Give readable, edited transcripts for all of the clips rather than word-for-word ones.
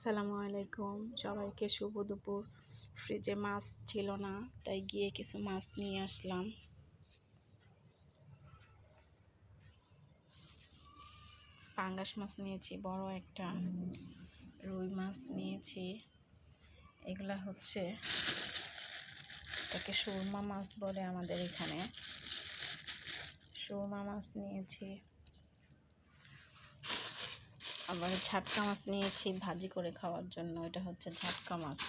আসসালামু আলাইকুম সবাইকে শুভ দুপুর। ফ্রিজে মাছ ছিল না, তাই গিয়ে কিছু মাছ নিয়ে আসলাম। পাঙ্গাস মাছ নিয়েছি, বড় একটা রুই মাছ নিয়েছি। এগুলা হচ্ছে, এটাকে সুরমা মাছ বলে আমাদের এখানে। সুরমা মাছ নিয়েছি, আবার ঝাটকা মাছ নিয়েছি ভাজি করে খাওয়ার জন্য। এটা হচ্ছে ঝাটকা মাছ,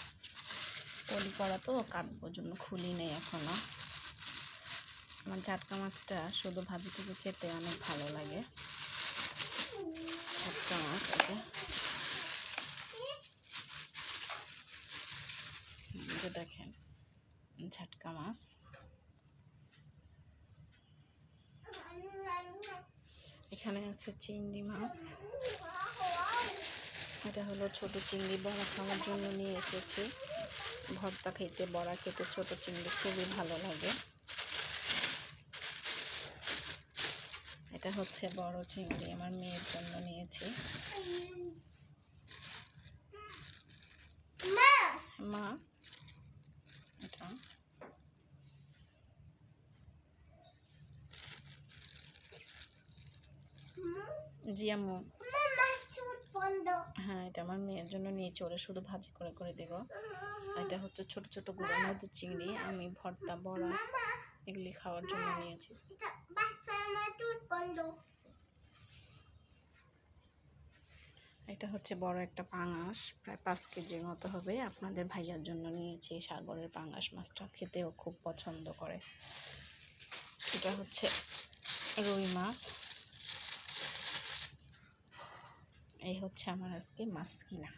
পলি করা তো, কাটবার জন্য খুলি নেই এখনো। আমার ঝাটকা মাছটা শুধু ভাজি থেকে খেতে অনেক ভালো লাগে। ঝাটকা মাছ আছে, দেখেন ঝাটকা মাছ। এখানে আছে চিংড়ি মাছ, এটা হলো ছোট চিংড়ি, বড়া খাওয়ার জন্য নিয়ে এসেছি। ভর্তা খেতে, বড়া খেতে ছোট চিংড়ি খুবই ভালো লাগে। এটা হচ্ছে বড় চিংড়ি, আমার মেয়ের জন্য নিয়েছি। মা এটা জি আম্মু, হ্যাঁ এটা আমার মেয়ের জন্য নিয়েছি, ওরা শুধু ভাজি করে করে দেব। এটা হচ্ছে ছোট ছোট গুঁড়ো মতো চিংড়ি, আমি ভর্তা, বড়া এগুলি খাওয়ার জন্য নিয়েছি। এটা হচ্ছে বড় একটা পাঙাশ, প্রায় 5 কেজির মতো হবে। আপনাদের ভাইয়ার জন্য নিয়েছি। সাগরের পাঙাশ মাছটা খেতেও খুব পছন্দ করে। এটা হচ্ছে রুই মাছ। এই হচ্ছে আমার আজকে মাছ কিনা।